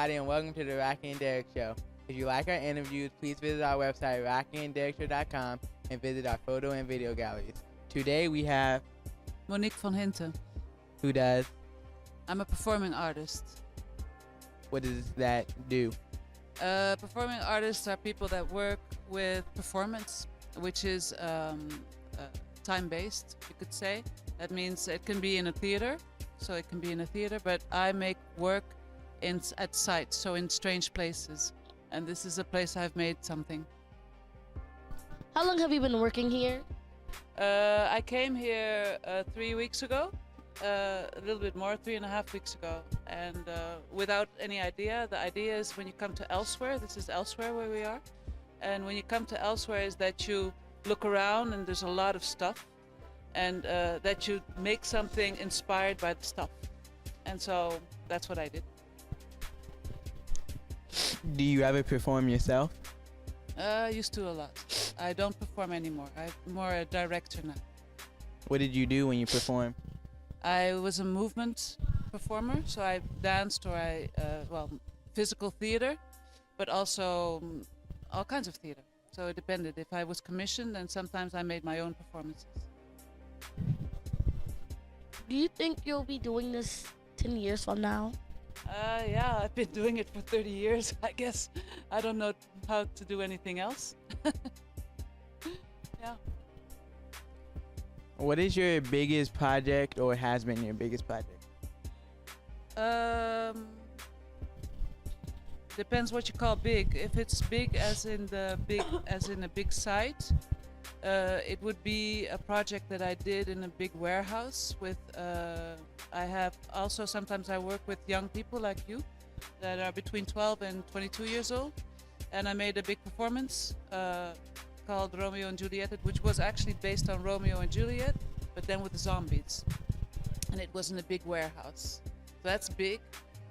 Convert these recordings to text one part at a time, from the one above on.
everybody, and welcome to the Rocky and Derrick Show. If you like our interviews, please visit our website, rockyandderrickshow.com, and visit our photo and video galleries. Today we have Monique van Hinte. Who does? I'm a performing artist. What does that do? Performing artists are people that work with performance, which is time-based, you could say. That means it can be in a theater, but I make work at sites, so in strange places. And this is a place I've made something. How long have you been working here? I came here 3 weeks ago, a little bit more, 3.5 weeks ago, and without any idea. The idea is when you come to Elsewhere, this is Elsewhere where we are, and when you come to Elsewhere is that you look around and there's a lot of stuff, and that you make something inspired by the stuff. And so that's what I did. Do you ever perform yourself? Used to a lot. I don't perform anymore. I'm more a director now. What did you do when you performed? I was a movement performer, so I danced or physical theater, but also all kinds of theater. So it depended. If I was commissioned, then sometimes I made my own performances. Do you think you'll be doing this 10 years from now? Yeah, I've been doing it for 30 years, I guess. I don't know how to do anything else. Yeah. What is your biggest project, or has been your biggest project? Depends what you call big. If it's big as in a big site, it would be a project that I did in a big warehouse with. I have also sometimes I work with young people like you that are between 12 and 22 years old, and I made a big performance called Romeo and Juliet, which was actually based on Romeo and Juliet, but then with the zombies, and it was in a big warehouse. So that's big,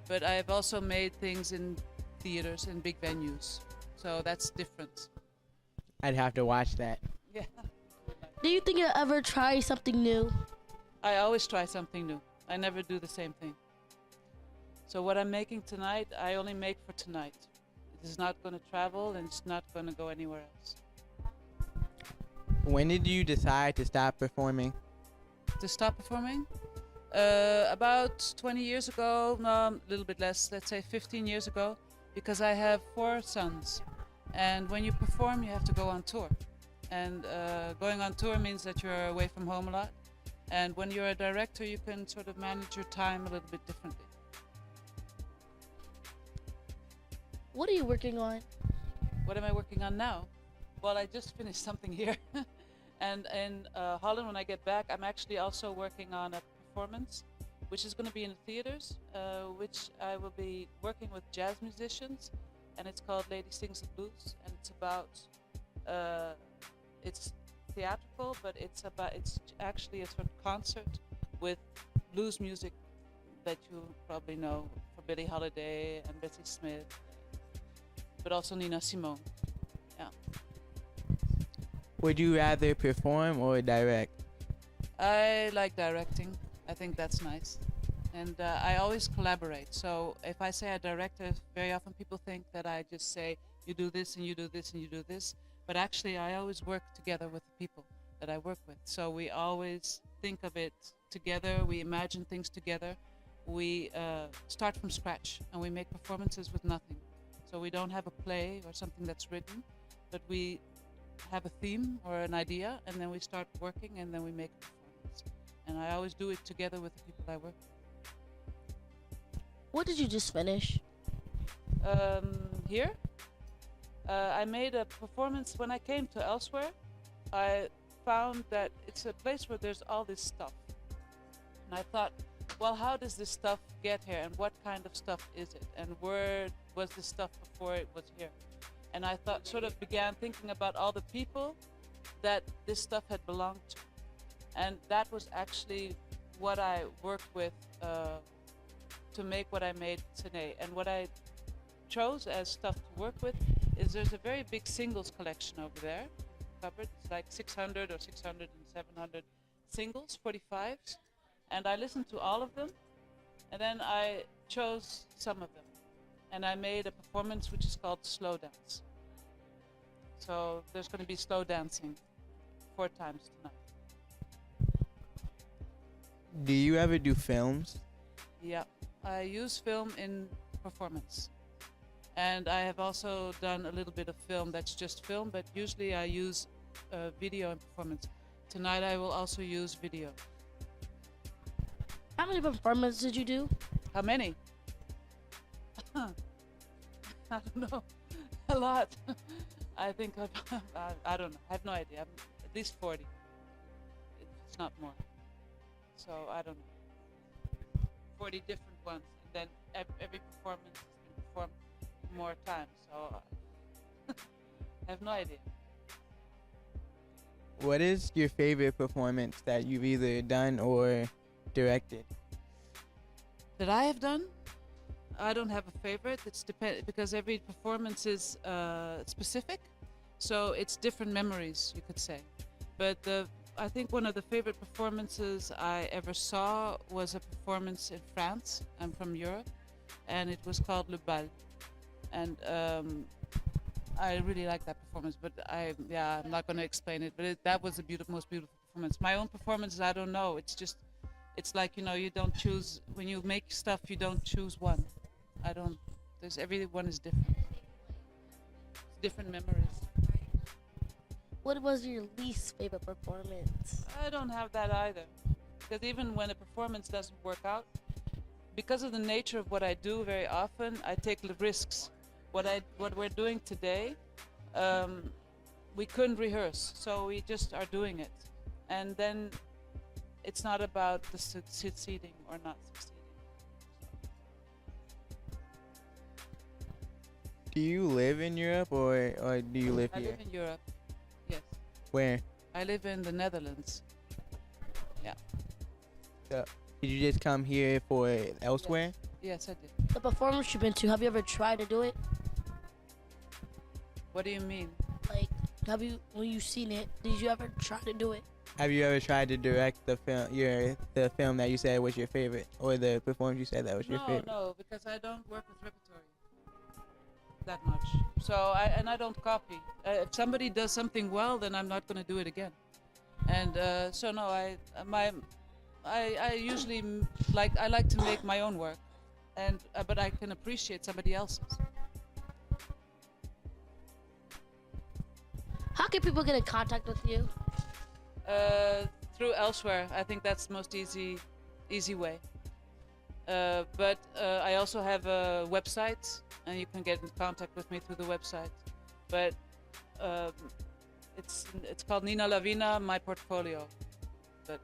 but I've also made things in theaters and big venues, so that's different. I'd have to watch that. Yeah. Do you think you'll ever try something new? I always try something new. I never do the same thing. So what I'm making tonight, I only make for tonight. It is not going to travel, and it's not going to go anywhere else. When did you decide to stop performing? To stop performing? About 20 years ago, no, a little bit less, let's say 15 years ago, because I have 4 sons. And when you perform, you have to go on tour. And going on tour means that you're away from home a lot. And when you're a director, you can sort of manage your time a little bit differently. What are you working on? What am I working on now? Well, I just finished something here. And in Holland, when I get back, I'm actually also working on a performance, which is going to be in the theaters, which I will be working with jazz musicians. And it's called Lady Sings the Blues. And it's about, it's theatrical, but it's actually a sort of concert with blues music that you probably know, for Billie Holiday and Bessie Smith, but also Nina Simone. Yeah. Would you rather perform or direct? I like directing. I think that's nice. And I always collaborate. So if I say I direct, very often people think that I just say, you do this and you do this and you do this. But actually, I always work together with the people that I work with. So we always think of it together. We imagine things together. We start from scratch, and we make performances with nothing. So we don't have a play or something that's written, but we have a theme or an idea, and then we start working, and then we make a performance. And I always do it together with the people I work with. What did you just finish? Here? I made a performance when I came to Elsewhere. I found that it's a place where there's all this stuff. And I thought, well, how does this stuff get here, and what kind of stuff is it, and where was this stuff before it was here? And I thought, sort of began thinking about all the people that this stuff had belonged to. And that was actually what I worked with to make what I made today. And what I chose as stuff to work with is there's a very big singles collection over there, covered. It's like 600 or 600 and 700 singles, 45s. And I listened to all of them, and then I chose some of them. and I made a performance which is called slow dance. So there's going to be slow dancing 4 times tonight. Do you ever do films? Yeah, I use film in performance. And I have also done a little bit of film that's just film, but usually I use video in performance. Tonight I will also use video. How many performances did you do? How many? I don't know. A lot. I think I don't know. I have no idea. At least 40. It's not more. So I don't know. 40 different ones, and then every performance has been performed more times. So I have no idea. What is your favorite performance that you've either done or directed? That I have done? I don't have a favorite. It's because every performance is specific, so it's different memories, you could say. But I think one of the favorite performances I ever saw was a performance in France. I'm from Europe, and it was called Le Bal, and I really like that performance. But I'm not going to explain it. But that was the most beautiful performance. My own performances, I don't know. It's like, you don't choose when you make stuff. You don't choose one. Everyone is different. It's different memories. What was your least favorite performance? I don't have that either. Because even when a performance doesn't work out, because of the nature of what I do very often, I take risks. What we're doing today, we couldn't rehearse, so we just are doing it. And then it's not about the succeeding or not succeeding. Do you live in Europe or do you live here? I live in Europe, yes. Where? I live in the Netherlands. Yeah. So, did you just come here for elsewhere? Yes, I did. The performance you've been to, have you ever tried to do it? What do you mean? Like, when you seen it, did you ever try to do it? Have you ever tried to direct the film that you said was your favorite, or the performance you said that was your favorite? No, because I don't work with repertory that much. So I don't copy. If somebody does something well, then I'm not going to do it again. And so no, I usually like to make my own work, and but I can appreciate somebody else's. How can people get in contact with you? Through elsewhere. I think that's the most easy way. But I also have a website, and you can get in contact with me through the website. But it's called Nina Lawina, my portfolio. But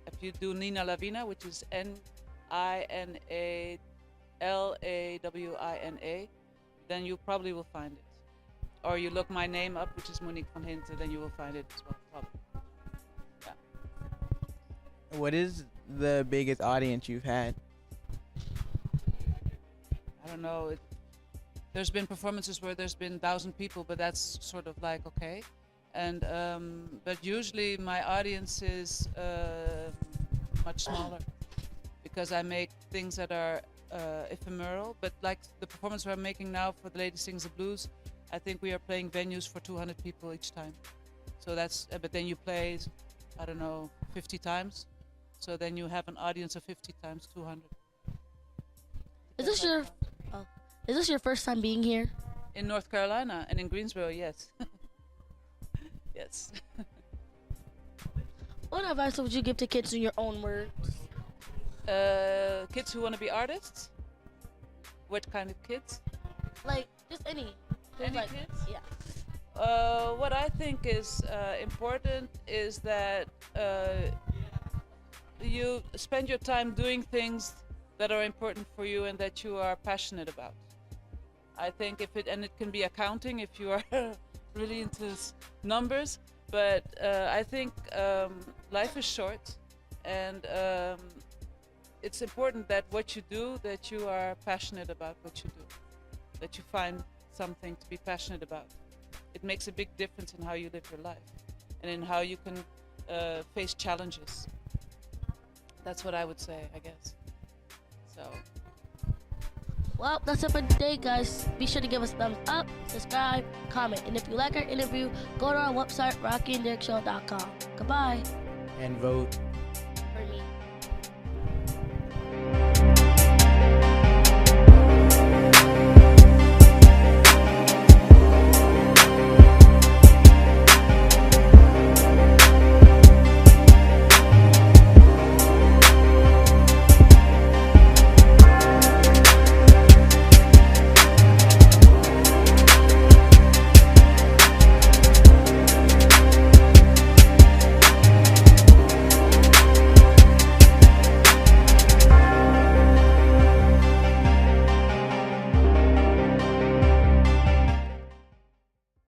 if you do Nina Lawina, which is NINALAWINA, then you probably will find it. Or you look my name up, which is Monique van Hinte, then you will find it as well, probably. Yeah. What is the biggest audience you've had? I don't know. There's been performances where there's been 1,000 people, but that's sort of like okay. And but usually my audience is much smaller because I make things that are ephemeral. But like the performance we're making now for The Lady Sings the Blues, I think we are playing venues for 200 people each time. So that's, but then you play, I don't know, 50 times. So then you have an audience of 50 times 200. Is this your first time being here? In North Carolina and in Greensboro, yes. Yes. What advice would you give to kids in your own words? Kids who want to be artists? What kind of kids? Like, just any. Any like, kids? Yeah. What I think is important is that you spend your time doing things that are important for you and that you are passionate about. I think it can be accounting if you are really into numbers, but I think life is short, and it's important that what you do, that you are passionate about what you do, that you find something to be passionate about. It makes a big difference in how you live your life and in how you can face challenges. That's what I would say, I guess. So Well, that's it for today, guys. Be sure to give us a thumbs up, subscribe, comment. And if you like our interview, go to our website, rockyandderrickshow.com. Goodbye. And vote